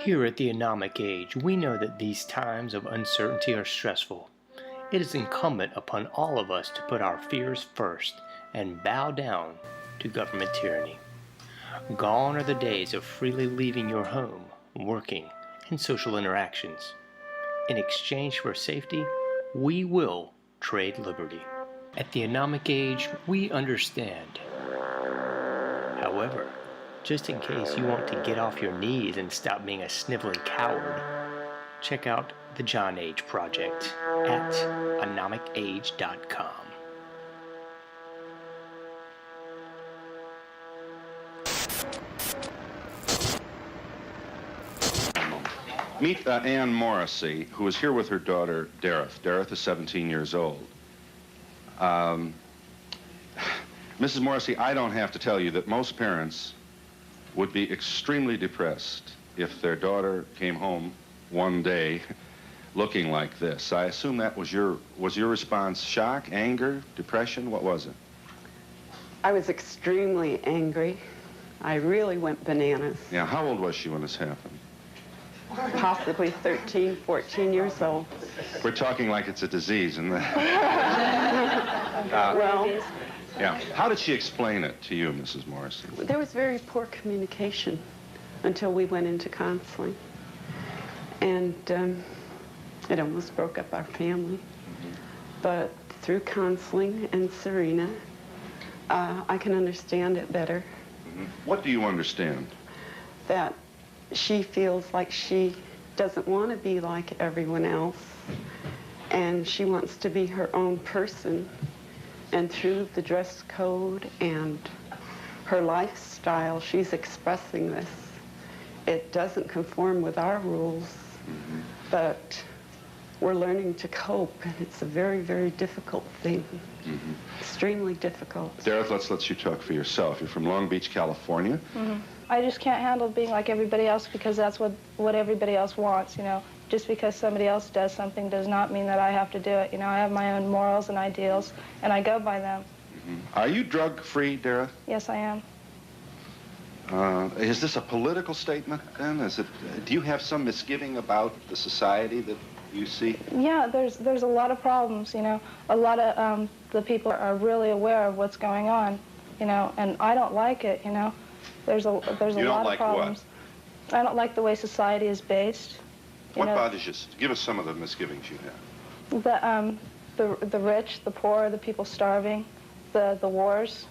Here at the AnomicAge, we know that these times of uncertainty are stressful. It is incumbent upon all of us to put our fears first and bow down to government tyranny. Gone are the days of freely leaving your home, working, and social interactions. In exchange for safety, we will trade liberty. At the AnomicAge, we understand. However, just in case you want to get off your knees and stop being a sniveling coward, check out the JohnAge project at AnomicAge.com. Meet Ann Morrissey, who is here with her daughter, Dareth. Dareth is 17 years old. Mrs. Morrissey, I don't have to tell you that most parents would be extremely depressed if their daughter came home one day looking like this. I assume that was your response shock, anger, depression? What was it? I was extremely angry. I really went bananas. Yeah, how old was she when this happened? Possibly 13, 14 years old. We're talking like it's a disease, isn't it? Well, yeah. How did she explain it to you, Mrs. Morrissey? there was very poor communication until we went into counseling. And it almost broke up our family. But through counseling and Serena, I can understand it better. What do you understand? That she feels like she doesn't want to be like everyone else, and she wants to be her own person. And through the dress code and her lifestyle, she's expressing this. It doesn't conform with our rules, but we're learning to cope, and it's a very, very difficult thing. Extremely difficult. Dareth, let's let you talk for yourself. You're from Long Beach, California. I just can't handle being like everybody else because that's what everybody else wants, you know. Just because somebody else does something does not mean that I have to do it. You know, I have my own morals and ideals, and I go by them. Are you drug-free, Dareth? Yes, I am. Is this a political statement, then? Do you have some misgiving about the society that you see? Yeah, there's a lot of problems, you know. A lot of the people are really aware of what's going on, you know, and I don't like it, you know. There's a lot of problems. I don't like the way society is based. What bothers you? Give us some of the misgivings you have. The rich, the poor, the people starving, the wars,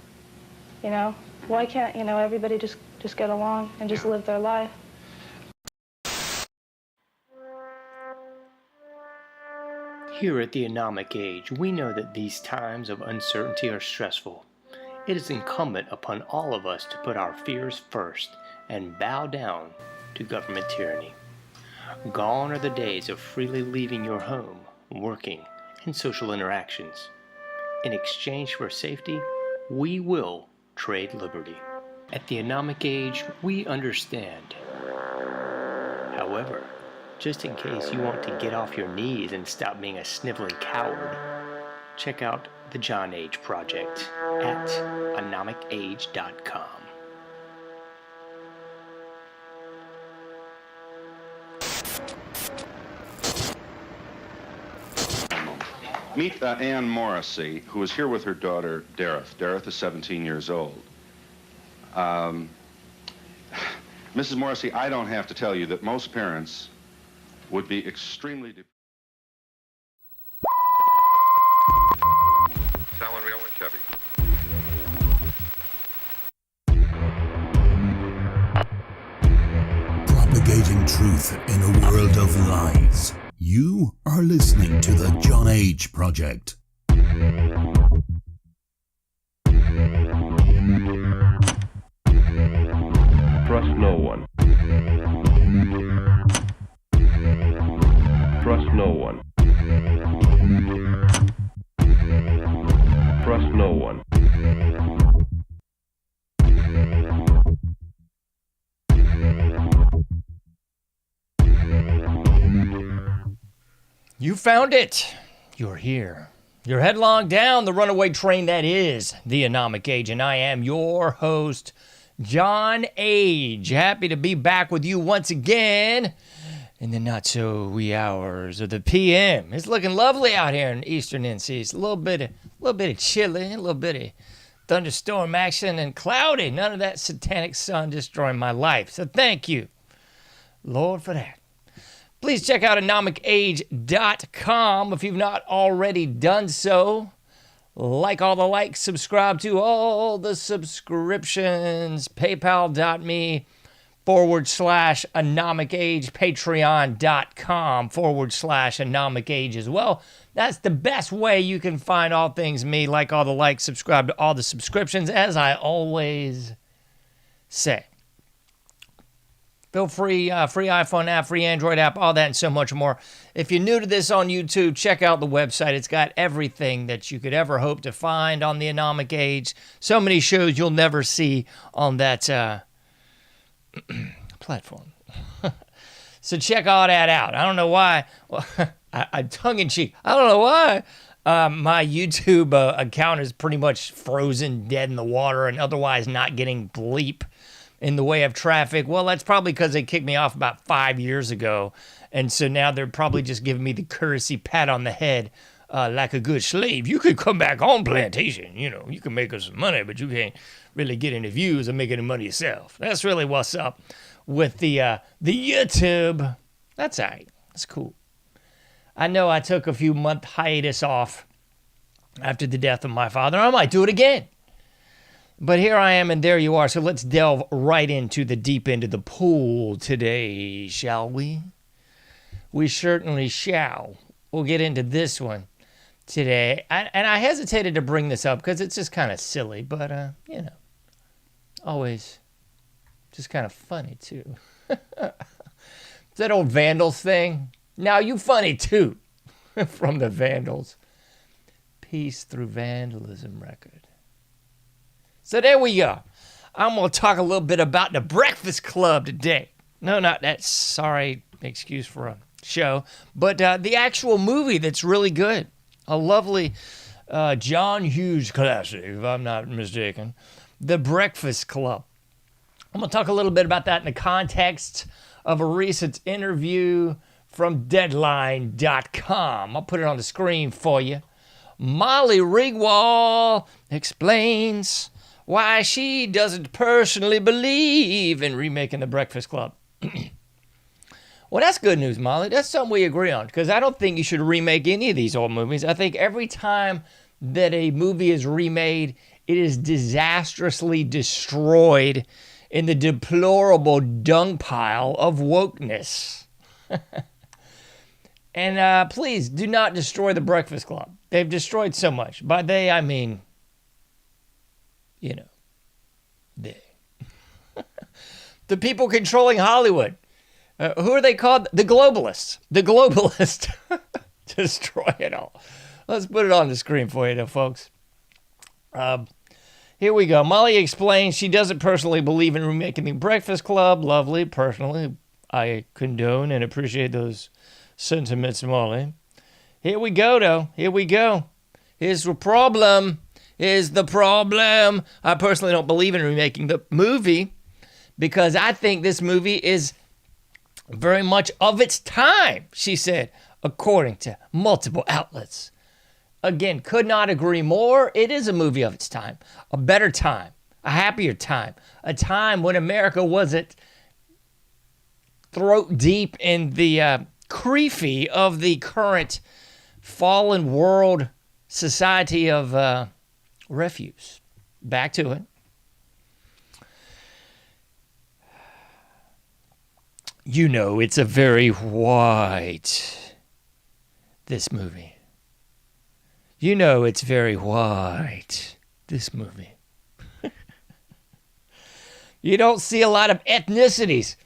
you know. Why can't, you know, everybody just get along and just live their life? Here at the AnomicAge, we know that these times of uncertainty are stressful. It is incumbent upon all of us to put our fears first and bow down to government tyranny. Gone are the days of freely leaving your home, working, and social interactions. In exchange for safety, we will trade liberty. At the AnomicAge, we understand. However, just in case you want to get off your knees and stop being a sniveling coward, check out the JohnAge project at AnomicAge.com. Meet Ann Morrissey, who is here with her daughter, Dareth. Dareth is 17 years old. Mrs. Morrissey, I don't have to tell you that most parents would be extremely Talon Real and Chevy. Propagating truth in a world of lies. You are listening to the JohnAge Project. Trust no one. Trust no one. Trust no one. You found it. You're here. You're headlong down the runaway train that is the AnomicAge, and I am your host, JohnAge. Happy to be back with you once again in the not-so-wee hours of the PM. It's looking lovely out here in eastern NC. It's a little bit of chilly, a little bit of thunderstorm action, and cloudy. None of that satanic sun destroying my life. So thank you, Lord, for that. Please check out AnomicAge.com if you've not already done so. Like all the likes, subscribe to all the subscriptions. PayPal.me/AnomicAge, Patreon.com/AnomicAge as well. That's the best way you can find all things me. Like all the likes, subscribe to all the subscriptions, as I always say. Feel free, free iPhone app, free Android app, all that and so much more. If you're new to this on YouTube, check out the website. It's got everything that you could ever hope to find on the AnomicAge. So many shows you'll never see on that platform. So check all that out. I don't know why. Well, I tongue-in-cheek. I don't know why. My YouTube account is pretty much frozen, dead in the water, and otherwise not getting bleep in the way of traffic. Well, that's probably because they kicked me off about 5 years ago. And so now they're probably just giving me the courtesy pat on the head like a good slave. You could come back on plantation. You know, you can make us some money, but you can't really get any views or make any money yourself. That's really what's up with the YouTube. That's all right. That's cool. I know I took a few month hiatus off after the death of my father. I might do it again. But here I am, and there you are. So let's delve right into the deep end of the pool today, shall we? We certainly shall. We'll get into this one today. And I hesitated to bring this up because it's just kind of silly, but, you know, always just kind of funny, too. That old Vandals thing. Now, you funny, too, from the Vandals. Peace Through Vandalism record. So there we go. I'm going to talk a little bit about the Breakfast Club today. No, not that. Sorry, excuse for a show. But the actual movie that's really good. A lovely JohnAge classic, if I'm not mistaken. The Breakfast Club. I'm going to talk a little bit about that in the context of a recent interview from Deadline.com. I'll put it on the screen for you. Molly Ringwald explains why she doesn't personally believe in remaking The Breakfast Club. Well, that's good news, Molly. That's something we agree on, because I don't think you should remake any of these old movies. I think every time that a movie is remade, it is disastrously destroyed in the deplorable dung pile of wokeness. And please, do not destroy The Breakfast Club. They've destroyed so much. By they, I mean, you know, they. The people controlling Hollywood. Who are they called? The globalists. The globalists destroy it all. Let's put it on the screen for you, though, folks. Here we go. Molly explains she doesn't personally believe in remaking The Breakfast Club. Lovely. Personally, I condone and appreciate those sentiments, Molly. Here we go, though. Here we go. Here's the problem. I personally don't believe in remaking the movie because I think this movie is very much of its time, she said, according to multiple outlets. Again, could not agree more. It is a movie of its time, a better time, a happier time, a time when America wasn't throat deep in the creepy of the current fallen world society of refuse. Back to it. You know, it's a very white, this movie. You know, it's very white, this movie. You don't see a lot of ethnicities.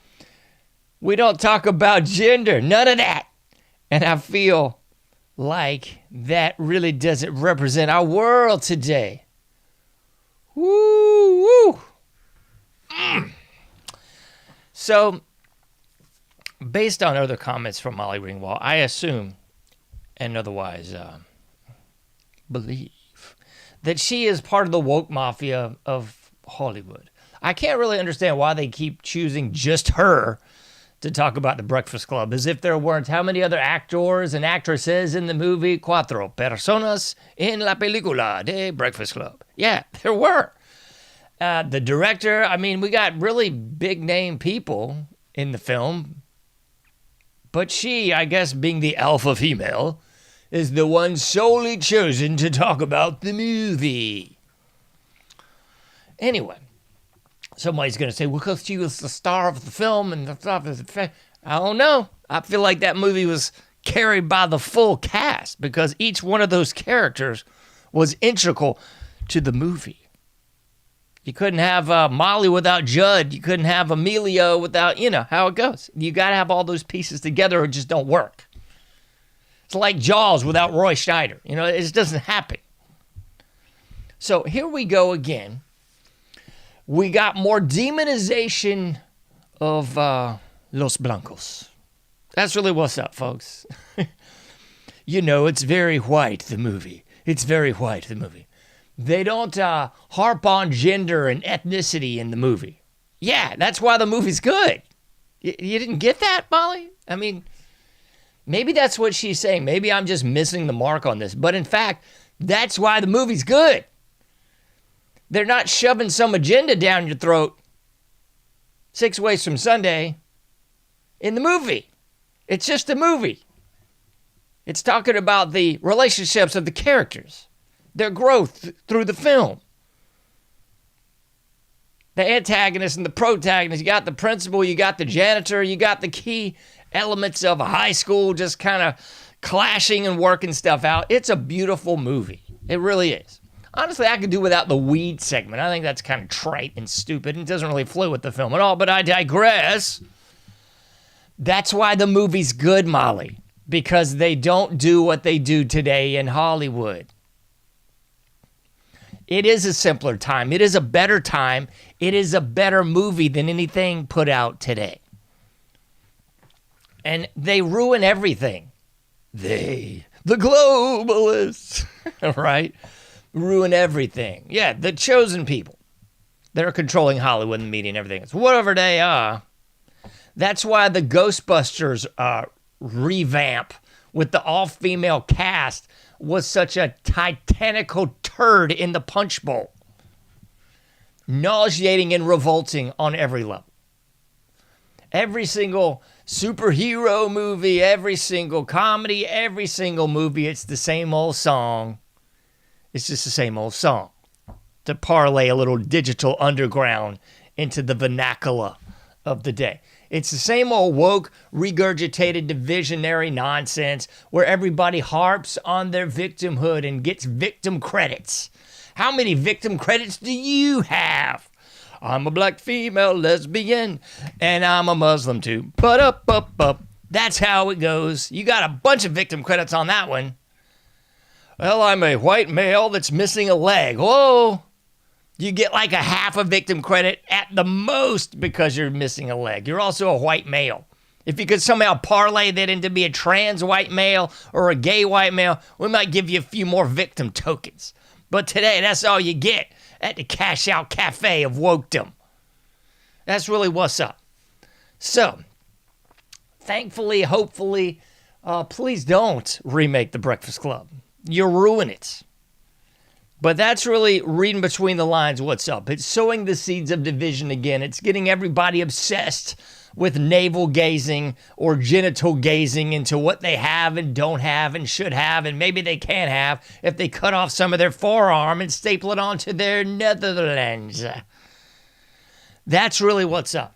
We don't talk about gender, none of that. And I feel like that really doesn't represent our world today. Woo, woo. So, based on other comments from Molly Ringwald, I assume, and otherwise believe, that she is part of the woke mafia of Hollywood. I can't really understand why they keep choosing just her to talk about the Breakfast Club, as if there weren't how many other actors and actresses in the movie Cuatro Personas en la Película de Breakfast Club. Yeah, there were. The director, I mean, we got really big name people in the film, but she, I guess being the alpha female, is the one solely chosen to talk about the movie. Anyway, somebody's going to say, well, because she was the star of the film and the stuff is, I don't know. I feel like that movie was carried by the full cast because each one of those characters was integral to the movie. You couldn't have Molly without Judd. You couldn't have Emilio without, how it goes. You got to have all those pieces together or it just don't work. It's like Jaws without Roy Schneider. It just doesn't happen. So here we go again. We got more demonization of Los Blancos. That's really what's up, folks. It's very white, the movie. It's very white, the movie. They don't harp on gender and ethnicity in the movie. Yeah, that's why the movie's good. You didn't get that, Molly? I mean, maybe that's what she's saying. Maybe I'm just missing the mark on this. But in fact, that's why the movie's good. They're not shoving some agenda down your throat 6 ways from Sunday in the movie. It's just a movie. It's talking about the relationships of the characters, their growth through the film. The antagonist and the protagonist, you got the principal, you got the janitor, you got the key elements of a high school just kind of clashing and working stuff out. It's a beautiful movie. It really is. Honestly, I could do without the weed segment. I think that's kind of trite and stupid and doesn't really flow with the film at all, but I digress. That's why the movie's good, Molly, because they don't do what they do today in Hollywood. It is a simpler time. It is a better time. It is a better movie than anything put out today. And they ruin everything. The globalists, right? Ruin everything. Yeah, the chosen people that are controlling Hollywood and the media and everything else. Whatever they are. That's why the Ghostbusters revamp with the all-female cast was such a titanical turd in the punch bowl. Nauseating and revolting on every level. Every single superhero movie, every single comedy, every single movie, it's the same old song. It's just the same old song. To parlay a little digital underground into the vernacular of the day. It's the same old woke, regurgitated, divisionary nonsense where everybody harps on their victimhood and gets victim credits. How many victim credits do you have? I'm a black female lesbian, and I'm a Muslim too. But that's how it goes. You got a bunch of victim credits on that one. Well, I'm a white male that's missing a leg. Whoa! You get like a half a victim credit at the most because you're missing a leg. You're also a white male. If you could somehow parlay that into be a trans white male or a gay white male, we might give you a few more victim tokens. But today, that's all you get at the Cash Out Cafe of Wokedom. That's really what's up. So, thankfully, hopefully, please don't remake The Breakfast Club. You'll ruin it. But that's really reading between the lines what's up. It's sowing the seeds of division again. It's getting everybody obsessed with navel gazing or genital gazing into what they have and don't have and should have and maybe they can't have if they cut off some of their forearm and staple it onto their Netherlands. That's really what's up.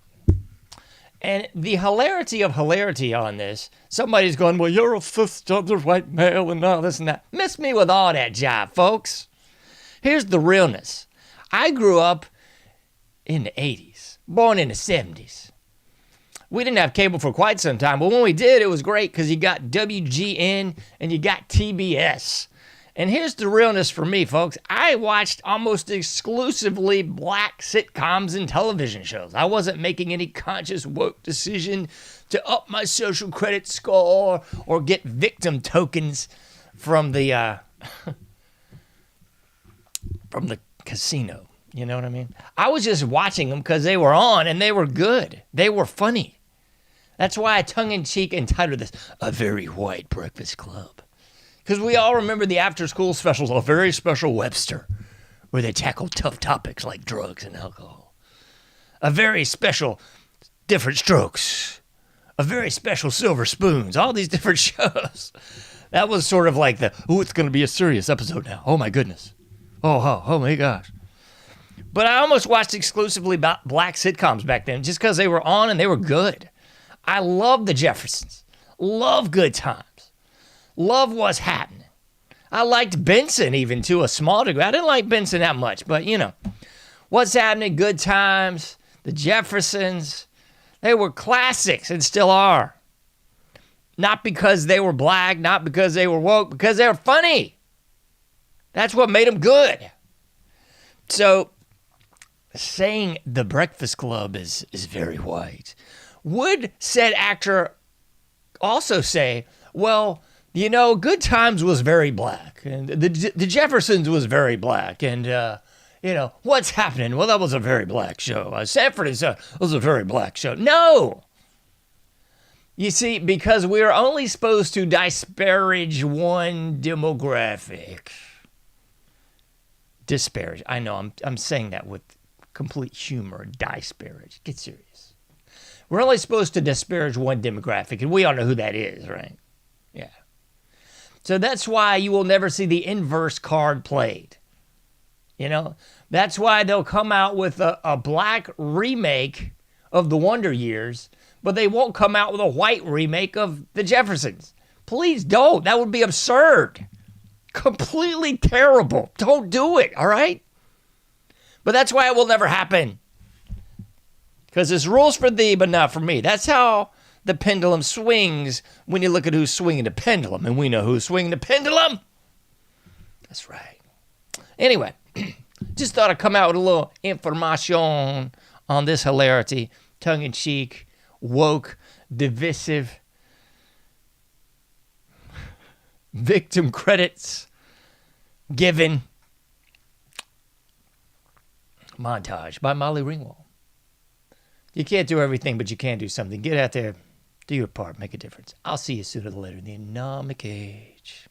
And the hilarity of hilarity on this, somebody's going, well, you're a cisgender white male and all this and that. Miss me with all that jive, folks. Here's the realness. I grew up in the 80s, born in the 70s. We didn't have cable for quite some time, but when we did, it was great because you got WGN and you got TBS. And here's the realness for me, folks. I watched almost exclusively black sitcoms and television shows. I wasn't making any conscious woke decision to up my social credit score or get victim tokens from the casino. You know what I mean? I was just watching them because they were on and they were good. They were funny. That's why I tongue-in-cheek entitled this, A Very White Breakfast Club. Because we all remember the after-school specials, A Very Special Webster, where they tackle tough topics like drugs and alcohol. A Very Special Different Strokes. A Very Special Silver Spoons. All these different shows. That was sort of like it's going to be a serious episode now. Oh, my goodness. Oh my gosh. But I almost watched exclusively about black sitcoms back then just because they were on and they were good. I love the Jeffersons. Love Good Times. Love What's Happening. I liked Benson even to a small degree. I didn't like Benson that much, but you know. What's Happening, Good Times, the Jeffersons. They were classics and still are. Not because they were black, not because they were woke, because they were funny. That's what made them good. So, saying The Breakfast Club is very white. Would said actor also say, well, you know, Good Times was very black, and the Jeffersons was very black, and, you know, What's Happening? Well, that was a very black show. Sanford was a very black show. No! You see, because we are only supposed to disparage one demographic. Disparage. I know, I'm saying that with complete humor. Disparage. Get serious. We're only supposed to disparage one demographic, and we all know who that is, right? Yeah. So that's why you will never see the inverse card played. You know? That's why they'll come out with a black remake of The Wonder Years, but they won't come out with a white remake of The Jeffersons. Please don't. That would be absurd. Completely terrible. Don't do it, all right? But that's why it will never happen. Because it's rules for thee, but not for me. That's how the pendulum swings when you look at who's swinging the pendulum. And we know who's swinging the pendulum. That's right. Anyway, just thought I'd come out with a little information on this hilarity. Tongue-in-cheek, woke, divisive, victim credits given montage by Molly Ringwald. You can't do everything, but you can do something. Get out there, do your part, make a difference. I'll see you sooner or later in the AnomicAge.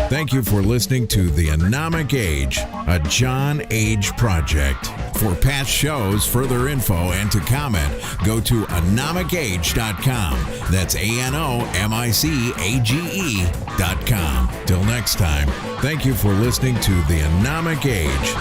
Thank you for listening to the AnomicAge, a JohnAge project. For past shows, further info, and to comment, go to AnomicAge.com. That's AnomicAge.com. Till next time, thank you for listening to the AnomicAge.